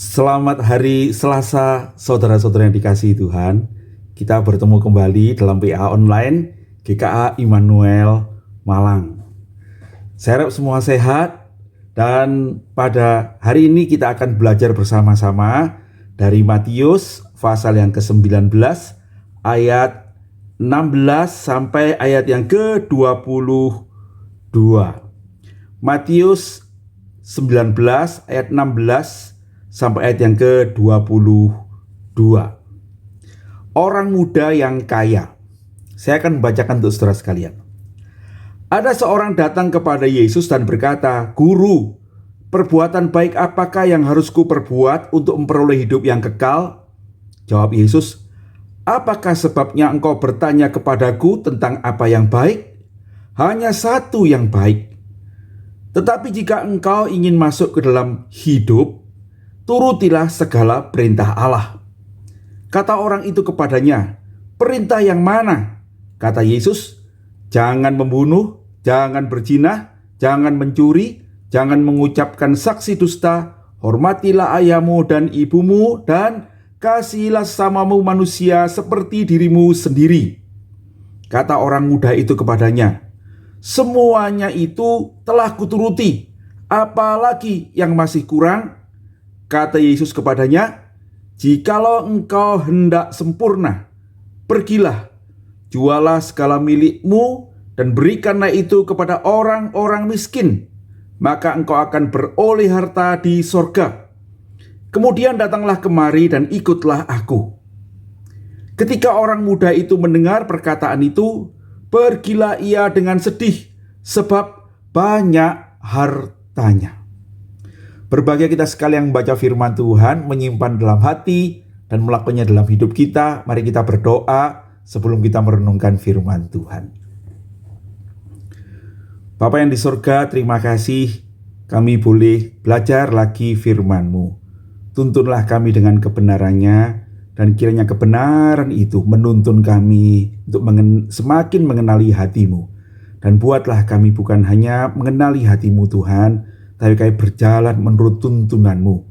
Selamat hari Selasa, saudara-saudara yang dikasihi Tuhan. Kita bertemu kembali dalam PA Online GKA Immanuel Malang. Saya harap semua sehat dan pada hari ini kita akan belajar bersama-sama dari Matius pasal yang ke-19 ayat 16 sampai ayat yang ke-22. Matius 19 ayat 16 sampai ayat yang ke-22. Orang muda yang kaya. Saya akan membacakan untuk saudara sekalian. Ada seorang datang kepada Yesus dan berkata, "Guru, perbuatan baik apakah yang harus kuperbuat untuk memperoleh hidup yang kekal?" Jawab Yesus, "Apakah sebabnya engkau bertanya kepadaku tentang apa yang baik? Hanya satu yang baik. Tetapi jika engkau ingin masuk ke dalam hidup, turutilah segala perintah Allah." Kata orang itu kepadanya, "Perintah yang mana?" Kata Yesus, "Jangan membunuh, jangan berzina, jangan mencuri, jangan mengucapkan saksi dusta, hormatilah ayahmu dan ibumu, dan kasihilah sesamamu manusia seperti dirimu sendiri." Kata orang muda itu kepadanya, "Semuanya itu telah kuturuti, apalagi yang masih kurang?" Kata Yesus kepadanya, "Jikalau engkau hendak sempurna, pergilah, jualah segala milikmu dan berikanlah itu kepada orang-orang miskin, maka engkau akan beroleh harta di sorga. Kemudian datanglah kemari dan ikutlah aku." Ketika orang muda itu mendengar perkataan itu, pergilah ia dengan sedih, sebab banyak hartanya. Berbahagia kita sekalian yang membaca firman Tuhan, menyimpan dalam hati, dan melakukannya dalam hidup kita. Mari kita berdoa sebelum kita merenungkan firman Tuhan. Bapa yang di surga, terima kasih kami boleh belajar lagi firman-Mu. Tuntunlah kami dengan kebenarannya, dan kiranya kebenaran itu menuntun kami untuk semakin mengenali hati-Mu. Dan buatlah kami bukan hanya mengenali hati-Mu Tuhan, tapi kami berjalan menurut tuntunan-Mu,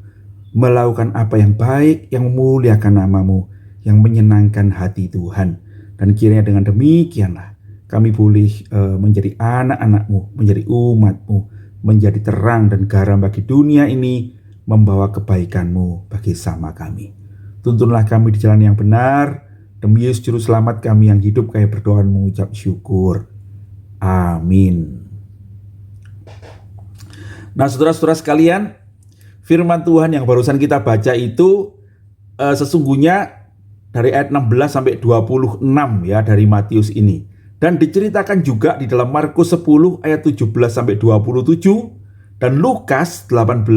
melakukan apa yang baik, yang memuliakan nama-Mu, yang menyenangkan hati Tuhan. Dan kiranya dengan demikianlah kami boleh menjadi anak-anak-Mu, menjadi umat-Mu, menjadi terang dan garam bagi dunia ini, membawa kebaikan-Mu bagi sama kami. Tuntunlah kami di jalan yang benar, demi Yesus Juru Selamat kami yang hidup, kami berdoa mengucap syukur. Amin. Nah, saudara-saudara sekalian, firman Tuhan yang barusan kita baca itu sesungguhnya dari ayat 16 sampai 26 ya, dari Matius ini. Dan diceritakan juga di dalam Markus 10 ayat 17 sampai 27 dan Lukas 18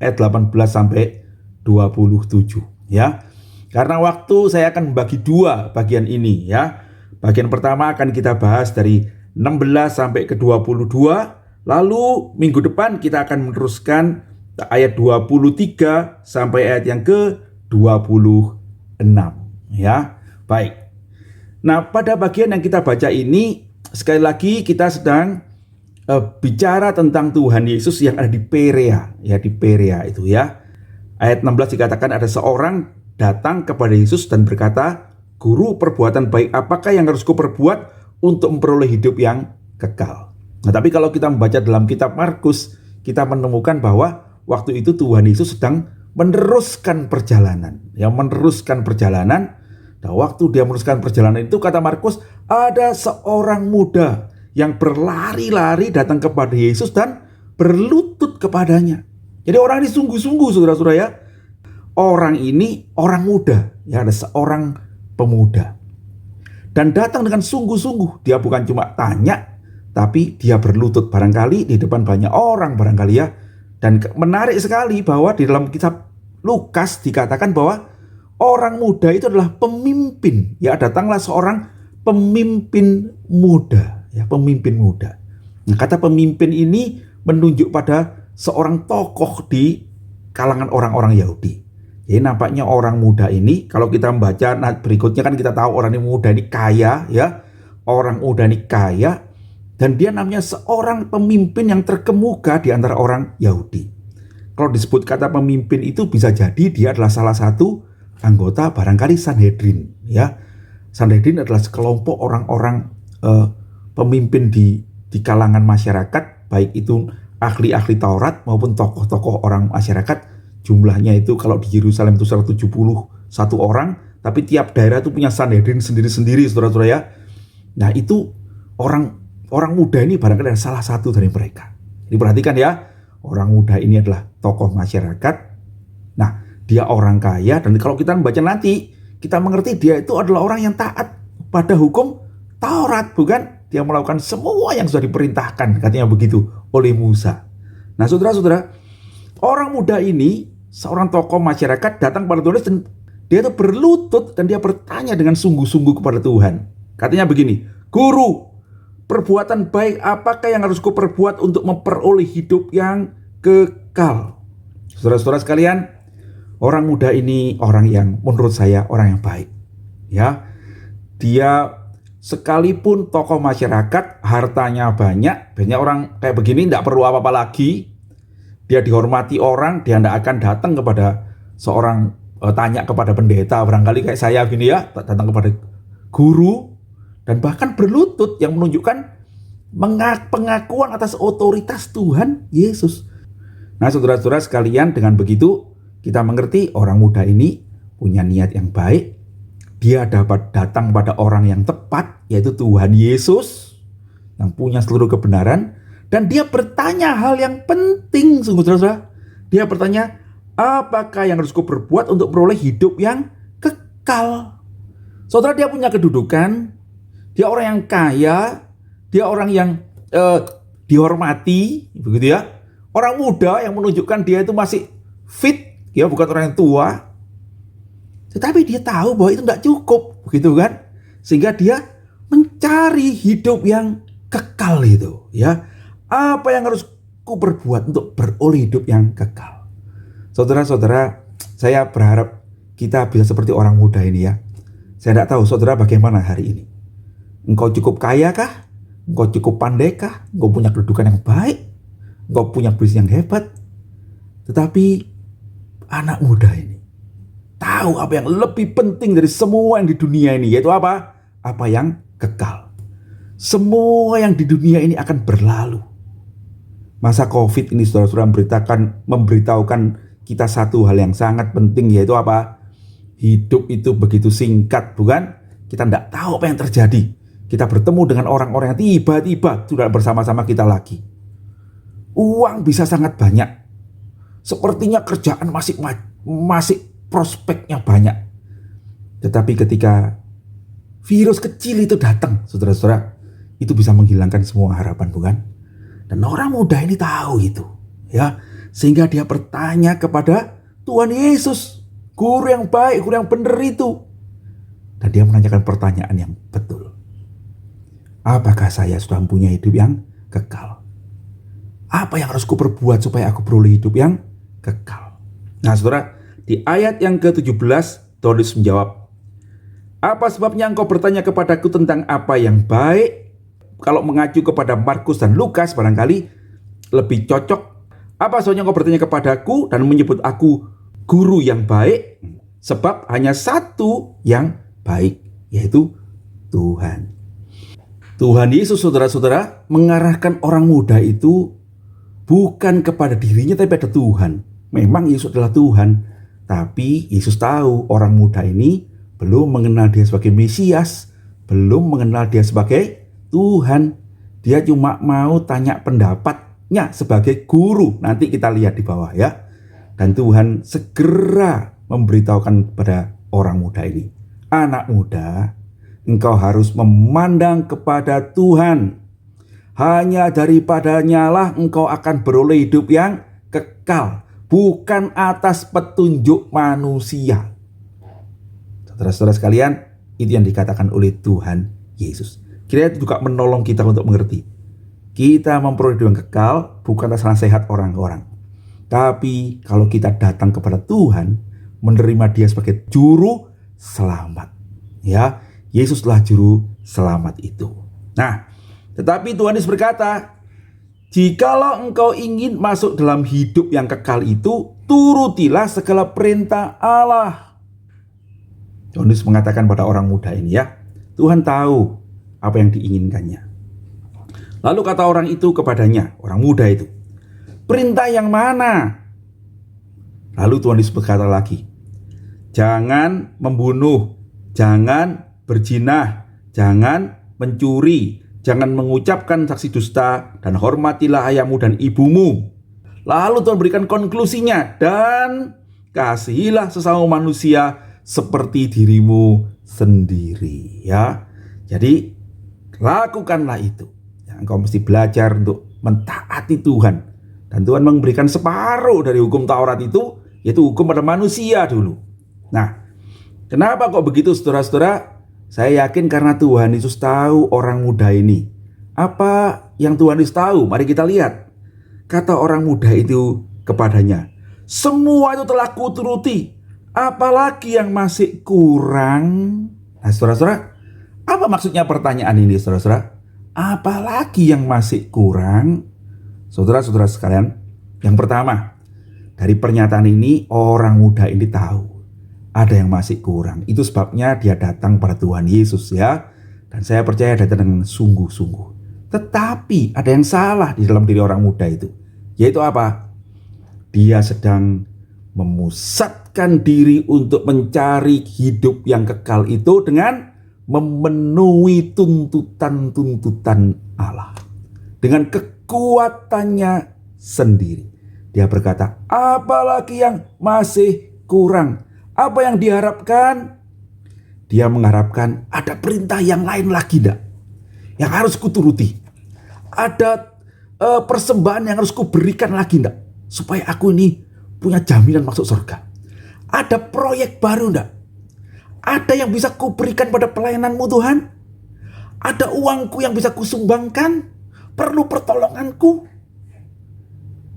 ayat 18 sampai 27 ya. Karena waktu, saya akan membagi dua bagian ini ya. Bagian pertama akan kita bahas dari 16 sampai ke 22. Lalu minggu depan kita akan meneruskan ayat 23 sampai ayat yang ke-26 ya. Baik. Nah, pada bagian yang kita baca ini sekali lagi kita sedang bicara tentang Tuhan Yesus yang ada di Perea ya, di Perea itu ya. Ayat 16 dikatakan ada seorang datang kepada Yesus dan berkata, "Guru, perbuatan baik apakah yang harus kuperbuat untuk memperoleh hidup yang kekal?" Nah, tapi kalau kita membaca dalam kitab Markus, kita menemukan bahwa waktu itu Tuhan Yesus sedang meneruskan perjalanan. Ya, meneruskan perjalanan. Nah, waktu dia meneruskan perjalanan itu, kata Markus, ada seorang muda yang berlari-lari datang kepada Yesus dan berlutut kepadanya. Jadi orang ini sungguh-sungguh, saudara-saudara ya. Orang ini orang muda, ya, ada seorang pemuda. Dan datang dengan sungguh-sungguh. Dia bukan cuma tanya, tapi dia berlutut barangkali di depan banyak orang barangkali ya. Dan menarik sekali bahwa di dalam kitab Lukas dikatakan bahwa orang muda itu adalah pemimpin. Ya, datanglah seorang pemimpin muda. Ya, pemimpin muda. Nah, kata pemimpin ini menunjuk pada seorang tokoh di kalangan orang-orang Yahudi. Jadi nampaknya orang muda ini, kalau kita membaca berikutnya kan kita tahu orang ini muda ini kaya ya. Orang muda ini kaya. Dan dia namanya seorang pemimpin yang terkemuka di antara orang Yahudi. kalau disebut kata pemimpin itu bisa jadi dia adalah salah satu anggota barangkali Sanhedrin, ya. Sanhedrin adalah sekelompok orang-orang pemimpin di kalangan masyarakat, baik itu ahli-ahli Taurat maupun tokoh-tokoh orang masyarakat. Jumlahnya itu kalau di Yerusalem itu 171 orang, tapi tiap daerah itu punya Sanhedrin sendiri-sendiri, saudara-saudara ya. Nah, itu orang muda ini barangkali adalah salah satu dari mereka. Jadi perhatikan ya, orang muda ini adalah tokoh masyarakat. Nah, dia orang kaya, dan kalau kita membaca nanti, kita mengerti dia itu adalah orang yang taat pada hukum Taurat, bukan? Dia melakukan semua yang sudah diperintahkan, katanya begitu, oleh Musa. Nah, saudara-saudara, orang muda ini, seorang tokoh masyarakat datang kepada Tuhan, dan dia itu berlutut dan dia bertanya dengan sungguh-sungguh kepada Tuhan. Katanya begini, Guru, perbuatan baik apakah yang harus kuperbuat untuk memperoleh hidup yang kekal? Saudara-saudara sekalian, orang muda ini orang yang menurut saya orang yang baik. Ya, dia sekalipun tokoh masyarakat, hartanya banyak orang kayak begini tidak perlu apa-apa lagi. Dia dihormati orang, dia tidak akan datang kepada seorang tanya kepada pendeta, barangkali kayak saya gini ya, datang kepada guru, dan bahkan berlutut yang menunjukkan pengakuan atas otoritas Tuhan Yesus. Nah, saudara-saudara sekalian, dengan begitu kita mengerti orang muda ini punya niat yang baik. Dia dapat datang pada orang yang tepat, yaitu Tuhan Yesus yang punya seluruh kebenaran. Dan dia bertanya hal yang penting, sungguh saudara. Dia bertanya, apakah yang harus kuperbuat untuk memperoleh hidup yang kekal? Saudara, dia punya kedudukan, dia orang yang kaya, dia orang yang dihormati, begitu ya. Orang muda yang menunjukkan dia itu masih fit, ya, bukan orang yang tua. Tetapi dia tahu bahwa itu tidak cukup, begitu kan? Sehingga dia mencari hidup yang kekal itu, ya. Apa yang harus ku perbuat untuk beroleh hidup yang kekal? Saudara-saudara, saya berharap kita bisa seperti orang muda ini ya. Saya tidak tahu saudara bagaimana hari ini. Engkau cukup kaya kah? Engkau cukup pandai kah? Engkau punya kedudukan yang baik? Engkau punya bisnis yang hebat? Tetapi anak muda ini tahu apa yang lebih penting dari semua yang di dunia ini, yaitu apa? Apa yang kekal. Semua yang di dunia ini akan berlalu. Masa COVID ini saudara-saudara memberitahukan kita satu hal yang sangat penting, yaitu apa? Hidup itu begitu singkat, bukan? Kita tidak tahu apa yang terjadi. Kita bertemu dengan orang-orang yang tiba-tiba sudah bersama-sama kita lagi. Uang bisa sangat banyak. Sepertinya kerjaan masih prospeknya banyak. Tetapi ketika virus kecil itu datang, saudara-saudara, itu bisa menghilangkan semua harapan, bukan? Dan orang muda ini tahu itu, ya, sehingga dia bertanya kepada Tuhan Yesus, guru yang baik, guru yang benar itu. Dan dia menanyakan pertanyaan yang betul. Apakah saya sudah mempunyai hidup yang kekal? Apa yang harus kuperbuat supaya aku beroleh hidup yang kekal? Nah, saudara, di ayat yang ke-17, Tuhan Yesus menjawab, apa sebabnya engkau bertanya kepadaku tentang apa yang baik? Kalau mengacu kepada Markus dan Lukas barangkali lebih cocok. Apa sebabnya engkau bertanya kepadaku dan menyebut aku guru yang baik? Sebab hanya satu yang baik, yaitu Tuhan. Tuhan Yesus, saudara-saudara, mengarahkan orang muda itu bukan kepada dirinya tapi pada Tuhan. Memang Yesus adalah Tuhan, tapi Yesus tahu orang muda ini belum mengenal dia sebagai Mesias, belum mengenal dia sebagai Tuhan. Dia cuma mau tanya pendapatnya sebagai guru. Nanti kita lihat di bawah ya. Dan Tuhan segera memberitahukan kepada orang muda ini, anak muda, engkau harus memandang kepada Tuhan. Hanya daripadanya lah engkau akan beroleh hidup yang kekal, bukan atas petunjuk manusia. Saudara-saudara sekalian, itu yang dikatakan oleh Tuhan Yesus. Kiranya itu juga menolong kita untuk mengerti. Kita memperoleh hidup yang kekal bukan atas nasihat orang-orang. Tapi kalau kita datang kepada Tuhan, menerima dia sebagai juru selamat. Ya, Yesuslah juru selamat itu. Nah, tetapi Tuhan Yesus berkata, Jikalau engkau ingin masuk dalam hidup yang kekal itu, turutilah segala perintah Allah. Yohanes mengatakan pada orang muda ini ya, Tuhan tahu apa yang diinginkannya. Lalu kata orang itu kepadanya, orang muda itu, perintah yang mana? Lalu Tuhan Yesus berkata lagi, jangan membunuh, jangan berzina, jangan mencuri, jangan mengucapkan saksi dusta, dan hormatilah ayahmu dan ibumu. Lalu Tuhan berikan konklusinya, dan kasihilah sesama manusia seperti dirimu sendiri. Ya, jadi lakukanlah itu. Ya, engkau mesti belajar untuk mentaati Tuhan. Dan Tuhan memberikan separuh dari hukum Taurat itu, yaitu hukum pada manusia dulu. Nah, kenapa kok begitu saudara-saudara? Saya yakin karena Tuhan Yesus tahu orang muda ini. Apa yang Tuhan Yesus tahu? Mari kita lihat. Kata orang muda itu kepadanya, semua itu telah kuturuti, apalagi yang masih kurang? Nah saudara-saudara, apa maksudnya pertanyaan ini saudara-saudara? Apalagi yang masih kurang? Saudara-saudara sekalian, yang pertama, dari pernyataan ini orang muda ini tahu ada yang masih kurang. Itu sebabnya dia datang pada Tuhan Yesus ya. Dan saya percaya datang dengan sungguh-sungguh. Tetapi ada yang salah di dalam diri orang muda itu. Yaitu apa? Dia sedang memusatkan diri untuk mencari hidup yang kekal itu dengan memenuhi tuntutan-tuntutan Allah. Dengan kekuatannya sendiri. Dia berkata, apalagi yang masih kurang? Apa yang diharapkan? Dia mengharapkan ada perintah yang lain lagi yang harus kuturuti. Ada persembahan yang harus kuberikan lagi supaya aku ini punya jaminan masuk surga. Ada proyek baru Ada yang bisa kuberikan pada pelayananmu Tuhan? Ada uangku yang bisa kusumbangkan? Perlu pertolonganku?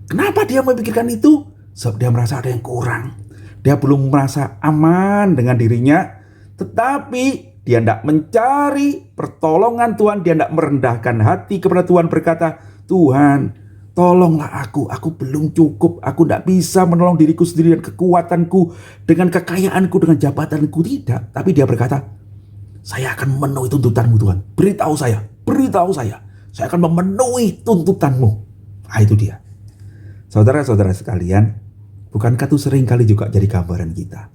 Kenapa dia memikirkan itu? Sebab dia merasa ada yang kurang. Dia belum merasa aman dengan dirinya. Tetapi dia tidak mencari pertolongan Tuhan. Dia tidak merendahkan hati kepada Tuhan, berkata, Tuhan tolonglah aku belum cukup. Aku tidak bisa menolong diriku sendiri dan kekuatanku, dengan kekayaanku, dengan jabatanku. Tidak. Tapi dia berkata, saya akan memenuhi tuntutanmu Tuhan. Beritahu saya. Saya akan memenuhi tuntutanmu. Nah itu dia. Saudara-saudara sekalian, bukankah itu sering kali juga jadi gambaran kita?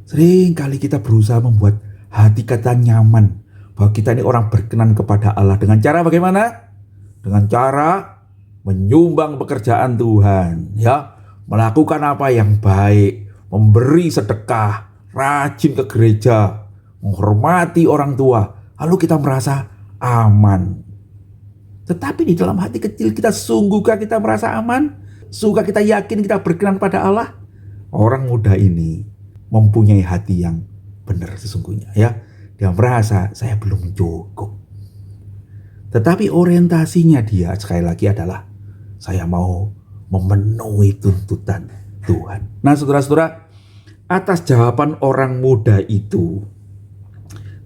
Sering kali kita berusaha membuat hati kita nyaman, bahwa kita ini orang berkenan kepada Allah. Dengan cara bagaimana? Dengan cara menyumbang pekerjaan Tuhan, ya, melakukan apa yang baik, memberi sedekah, rajin ke gereja, menghormati orang tua, lalu kita merasa aman. Tetapi di dalam hati kecil kita, sungguhkah kita merasa aman? Sungguhkah kita yakin kita berkenan pada Allah? Orang muda ini mempunyai hati yang benar sesungguhnya, ya. Dia merasa saya belum cukup. Tetapi orientasinya dia sekali lagi adalah saya mau memenuhi tuntutan Tuhan. Nah saudara-saudara, atas jawaban orang muda itu,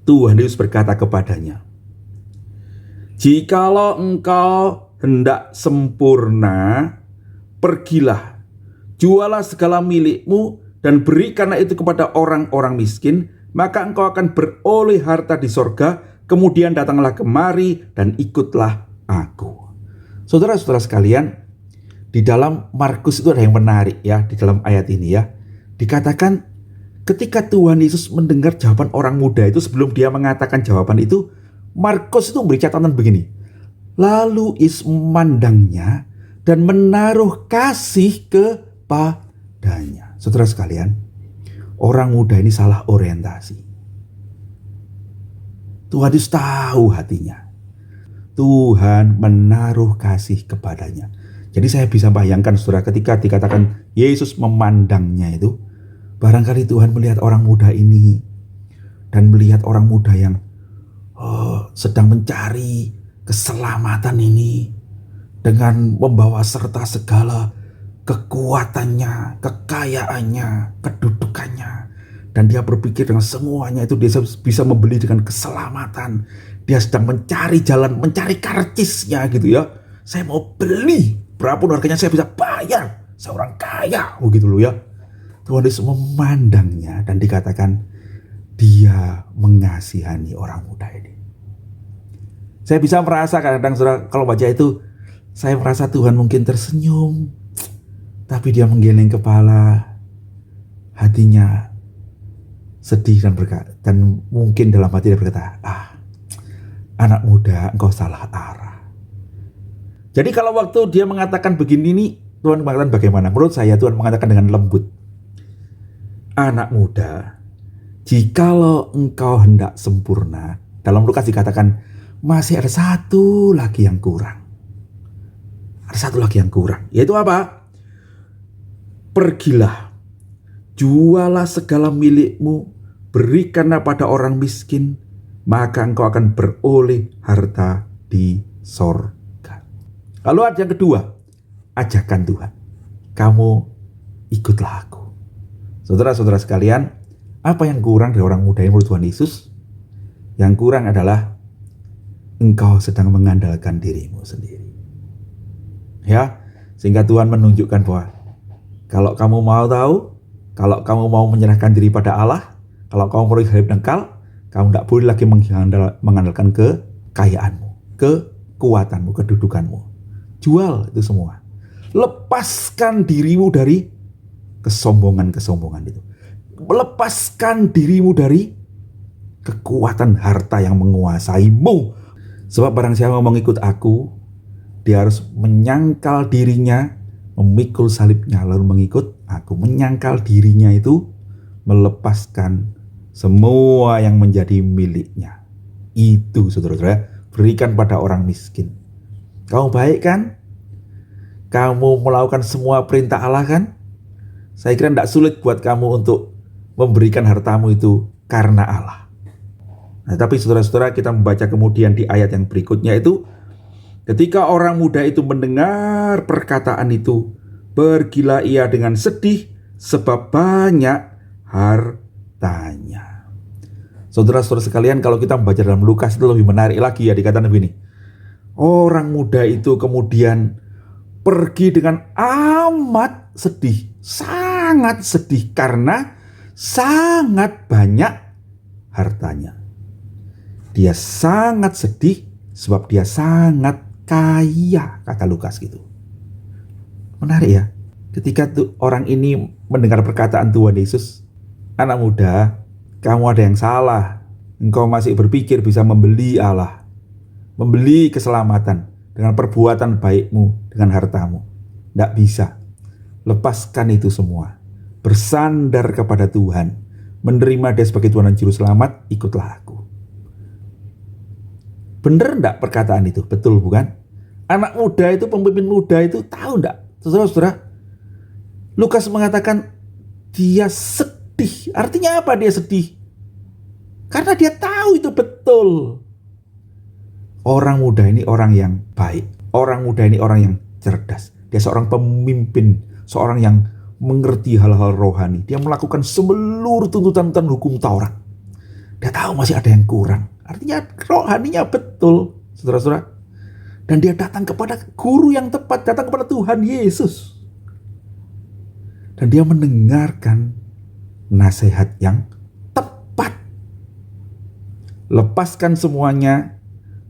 Tuhan Yesus berkata kepadanya, jikalau engkau hendak sempurna, pergilah, jualah segala milikmu dan berikanlah itu kepada orang-orang miskin, maka engkau akan beroleh harta di sorga. Kemudian datanglah kemari dan ikutlah aku. Saudara-saudara sekalian, di dalam Markus itu ada yang menarik ya, di dalam ayat ini ya. Dikatakan ketika Tuhan Yesus mendengar jawaban orang muda itu, sebelum dia mengatakan jawaban itu, Markus itu memberi catatan begini. Lalu Yesus memandangnya dan menaruh kasih kepadanya. Saudara sekalian, orang muda ini salah orientasi. Tuhan Yesus tahu hatinya. Tuhan menaruh kasih kepadanya. Jadi saya bisa bayangkan saudara, ketika dikatakan Yesus memandangnya itu, barangkali Tuhan melihat orang muda ini dan melihat orang muda yang sedang mencari keselamatan ini dengan membawa serta segala kekuatannya, kekayaannya, kedudukannya. Dan dia berpikir dengan semuanya itu dia bisa membeli dengan keselamatan. Dia sedang mencari jalan, mencari karcisnya gitu ya. Saya mau beli, berapapun harganya saya bisa bayar. Saya orang kaya, begitu loh ya. Tuhan Yesus memandangnya dan dikatakan dia mengasihani orang muda ini. Saya bisa merasa kadang-kadang saudara, kalau baca itu, saya merasa Tuhan mungkin tersenyum, tapi dia menggeleng kepala, hatinya sedih dan berkata, dan mungkin dalam hati dia berkata, anak muda, engkau salah arah. Jadi kalau waktu dia mengatakan begini nih, Tuhan mengatakan bagaimana? Menurut saya Tuhan mengatakan dengan lembut, anak muda, jikalau engkau hendak sempurna, dalam Lukas dikatakan masih ada satu lagi yang kurang. Ada satu lagi yang kurang, yaitu apa? Pergilah, jualah segala milikmu, berikanlah pada orang miskin, maka engkau akan beroleh harta di sorga. Lalu ada yang kedua, ajakan Tuhan, kamu ikutlah aku. Saudara-saudara sekalian, apa yang kurang dari orang muda yang menurut Tuhan Yesus? Yang kurang adalah engkau sedang mengandalkan dirimu sendiri. Ya, sehingga Tuhan menunjukkan bahwa kalau kamu mau tahu, kalau kamu mau menyerahkan diri pada Allah, kalau kamu mau hidup dengkal, kamu tidak boleh lagi mengandalkan kekayaanmu, kekuatanmu, kedudukanmu. Jual itu semua. Lepaskan dirimu dari kesombongan itu. Lepaskan dirimu dari kekuatan harta yang menguasaimu. Sebab barang siapa mau mengikut aku, dia harus menyangkal dirinya, memikul salibnya, lalu mengikut aku. Menyangkal dirinya itu melepaskan semua yang menjadi miliknya. Itu saudara-saudara, berikan pada orang miskin. Kamu baik kan? Kamu melakukan semua perintah Allah kan? Saya kira tidak sulit buat kamu untuk memberikan hartamu itu karena Allah. Nah, tapi saudara-saudara, kita membaca kemudian di ayat yang berikutnya itu, ketika orang muda itu mendengar perkataan itu, pergilah ia dengan sedih sebab banyak hartanya. Saudara-saudara sekalian, kalau kita membaca dalam Lukas itu lebih menarik lagi ya, dikatakan begini. Orang muda itu kemudian pergi dengan amat sedih, sangat sedih karena sangat banyak hartanya. Dia sangat sedih sebab dia sangat kaya, kata Lukas gitu. Menarik ya, ketika orang ini mendengar perkataan Tuhan Yesus, anak muda, kamu ada yang salah. Engkau masih berpikir bisa membeli Allah, membeli keselamatan dengan perbuatan baikmu, dengan hartamu. Tidak bisa. Lepaskan itu semua. Bersandar kepada Tuhan. Menerima dia sebagai Tuhan dan Juru Selamat, ikutlah aku. Benar enggak perkataan itu? Betul bukan? Anak muda itu, pemimpin muda itu tahu enggak? Saudara-saudara, Lukas mengatakan dia sedih. Artinya apa dia sedih? Karena dia tahu itu betul. Orang muda ini orang yang baik. Orang muda ini orang yang cerdas. Dia seorang pemimpin, seorang yang mengerti hal-hal rohani. Dia melakukan seluruh tuntutan hukum Taurat. Dia tahu masih ada yang kurang. Artinya rohaninya betul, saudara-saudara. Dan dia datang kepada guru yang tepat, datang kepada Tuhan Yesus. Dan dia mendengarkan nasihat yang tepat. Lepaskan semuanya.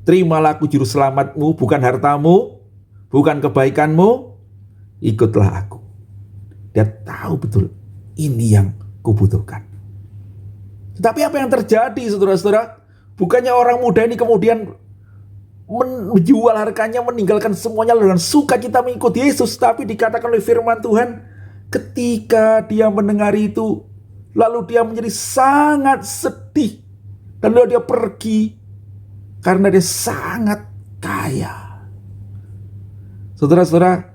Terimalah aku juru selamatmu, bukan hartamu, bukan kebaikanmu. Ikutlah aku. Dia tahu betul, ini yang kubutuhkan. Tetapi apa yang terjadi, saudara-saudara? Bukannya orang muda ini kemudian menjual harganya, meninggalkan semuanya dengan sukacita mengikuti Yesus. Tapi dikatakan oleh firman Tuhan, ketika dia mendengar itu, lalu dia menjadi sangat sedih. Dan lalu dia pergi karena dia sangat kaya. Saudara-saudara,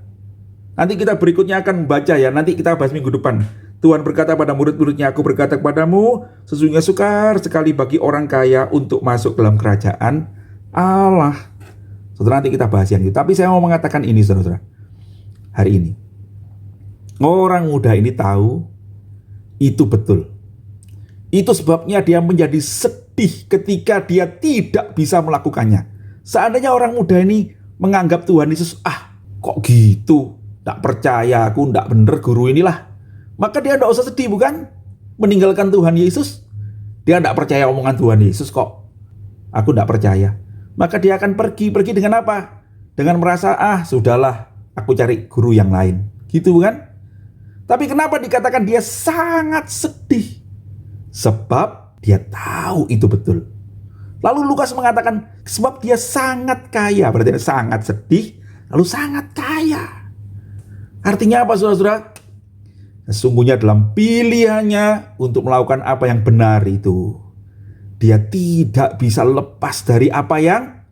nanti kita berikutnya akan membaca ya, nanti kita bahas minggu depan. Tuhan berkata pada murid-muridnya, aku berkata kepadamu, sesungguhnya sukar sekali bagi orang kaya untuk masuk dalam kerajaan Allah. Saudara, nanti kita bahas yang itu. Tapi saya mau mengatakan ini, saudara-saudara. Hari ini, orang muda ini tahu itu betul. Itu sebabnya dia menjadi sedih ketika dia tidak bisa melakukannya. Seandainya orang muda ini menganggap Tuhan Yesus, kok gitu, tak percaya aku, tak bener guru inilah, maka dia tidak usah sedih, bukan? Meninggalkan Tuhan Yesus. Dia tidak percaya omongan Tuhan Yesus kok, aku tidak percaya. Maka dia akan pergi dengan apa? Dengan merasa, sudahlah, aku cari guru yang lain, gitu kan? Tapi kenapa dikatakan dia sangat sedih? Sebab dia tahu itu betul. Lalu Lukas mengatakan sebab dia sangat kaya, berarti sangat sedih, lalu sangat kaya. Artinya apa, saudara-saudara? Sesungguhnya dalam pilihannya untuk melakukan apa yang benar itu, dia tidak bisa lepas dari apa yang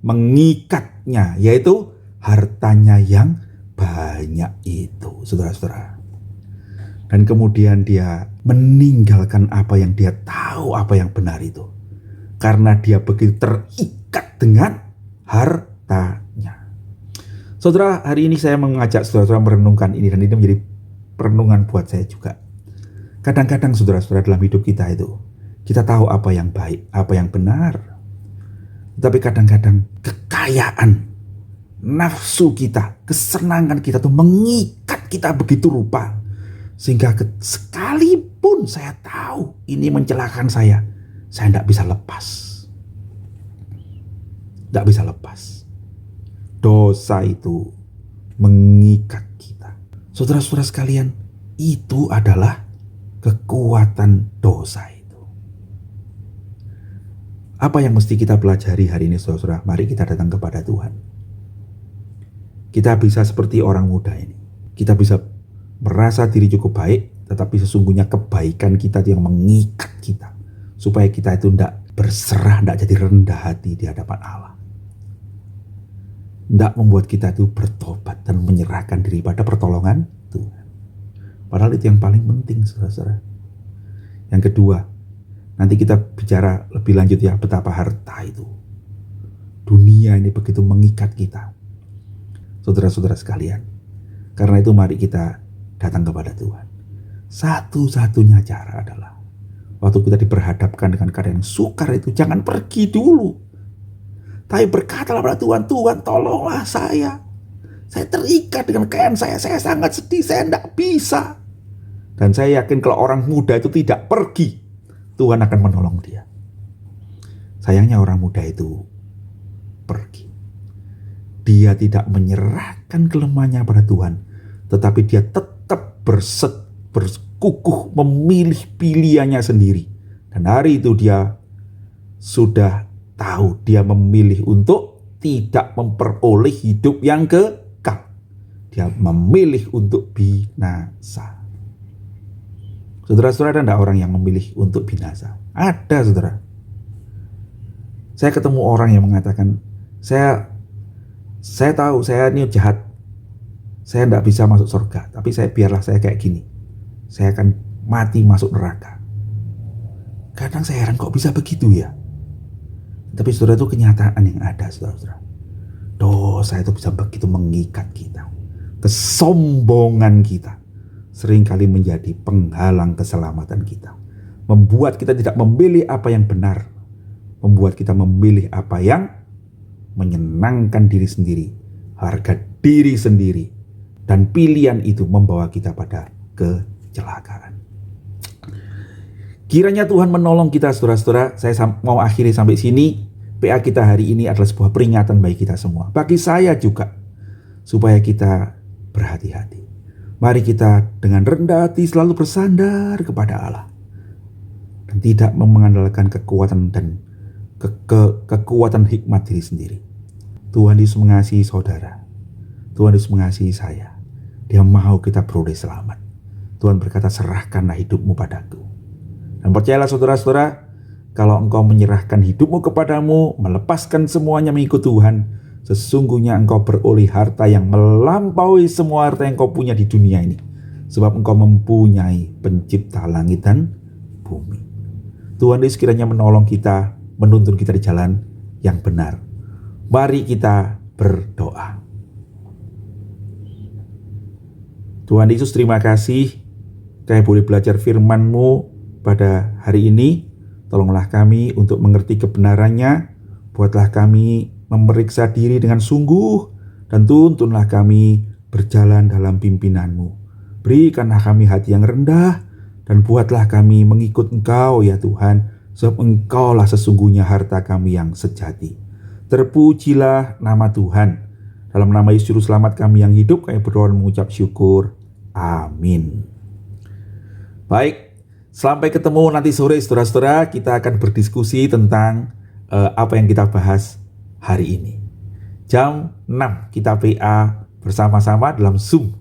mengikatnya, yaitu hartanya yang banyak itu, saudara-saudara. Dan kemudian dia meninggalkan apa yang dia tahu, apa yang benar itu, karena dia begitu terikat dengan hartanya. Saudara, hari ini saya mengajak saudara-saudara merenungkan ini, dan ini menjadi perenungan buat saya juga. Kadang-kadang saudara-saudara dalam hidup kita itu, kita tahu apa yang baik, apa yang benar. Tapi kadang-kadang kekayaan, nafsu kita, kesenangan kita tuh mengikat kita begitu rupa. Sehingga sekalipun saya tahu ini mencelakakan saya tidak bisa lepas. Tidak bisa lepas. Dosa itu mengikat kita. Saudara-saudara sekalian, itu adalah kekuatan dosa itu. Apa yang mesti kita pelajari hari ini, saudara-saudara? Mari kita datang kepada Tuhan. Kita bisa seperti orang muda ini. Kita bisa merasa diri cukup baik, tetapi sesungguhnya kebaikan kita yang mengikat kita, supaya kita itu tidak berserah, tidak jadi rendah hati di hadapan Allah. Tidak membuat kita itu bertobat dan menyerahkan diri pada pertolongan Tuhan. Padahal itu yang paling penting, saudara-saudara. Yang kedua, nanti kita bicara lebih lanjut ya, betapa harta itu, dunia ini begitu mengikat kita, saudara-saudara sekalian. Karena itu mari kita datang kepada Tuhan. Satu-satunya cara adalah waktu kita diperhadapkan dengan keadaan yang sukar itu, jangan pergi dulu, tapi berkatalah pada Tuhan, Tuhan tolonglah saya terikat dengan kekayaan saya sangat sedih, saya tidak bisa. Dan saya yakin kalau orang muda itu tidak pergi, Tuhan akan menolong dia. Sayangnya orang muda itu pergi. Dia tidak menyerahkan kelemahannya pada Tuhan, tetapi dia tetap berkukuh memilih pilihannya sendiri. Dan hari itu dia sudah tahu dia memilih untuk tidak memperoleh hidup yang kekal. Dia memilih untuk binasa. Saudara-saudara, ada orang yang memilih untuk binasa? Ada, saudara. Saya ketemu orang yang mengatakan, saya tahu saya ini jahat, saya tidak bisa masuk surga, tapi biarlah saya kayak gini, saya akan mati masuk neraka. Kadang saya heran, kok bisa begitu ya? Tapi saudara, itu kenyataan yang ada, saudara-saudara. Dosa itu bisa begitu mengikat kita. Kesombongan kita seringkali menjadi penghalang keselamatan kita, membuat kita tidak memilih apa yang benar, membuat kita memilih apa yang menyenangkan diri sendiri, harga diri sendiri, dan pilihan itu membawa kita pada kecelakaan. Kiranya Tuhan menolong kita, saudara-saudara. Saya mau akhiri sampai sini. PA kita hari ini adalah sebuah peringatan bagi kita semua, bagi saya juga, supaya kita berhati-hati. Mari kita dengan rendah hati selalu bersandar kepada Allah, dan tidak mengandalkan kekuatan dan kekuatan hikmat diri sendiri. Tuhan Yesus mengasihi saudara. Tuhan Yesus mengasihi saya. Dia mau kita beroleh selamat. Tuhan berkata, serahkanlah hidupmu padaku. Dan percayalah saudara-saudara, kalau engkau menyerahkan hidupmu kepadamu, melepaskan semuanya mengikut Tuhan, sesungguhnya engkau beroleh harta yang melampaui semua harta yang kau punya di dunia ini. Sebab engkau mempunyai pencipta langit dan bumi. Tuhan Yesus kiranya menolong kita, menuntun kita di jalan yang benar. Mari kita berdoa. Tuhan Yesus, terima kasih kami boleh belajar firman-Mu pada hari ini. Tolonglah kami untuk mengerti kebenarannya. Buatlah kami memeriksa diri dengan sungguh, dan tuntunlah kami berjalan dalam pimpinanmu. Berikanlah kami hati yang rendah, dan buatlah kami mengikut Engkau ya Tuhan, sebab Engkaulah sesungguhnya harta kami yang sejati. Terpujilah nama Tuhan. Dalam nama Yesus Juru Selamat kami yang hidup, kami berdoa dan mengucap syukur. Amin. Baik, sampai ketemu nanti sore saudara-saudara. Kita akan berdiskusi tentang apa yang kita bahas hari ini. Jam 6 kita PA bersama-sama dalam Zoom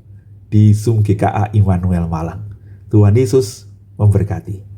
di Zoom GKA Immanuel Malang. Tuhan Yesus memberkati.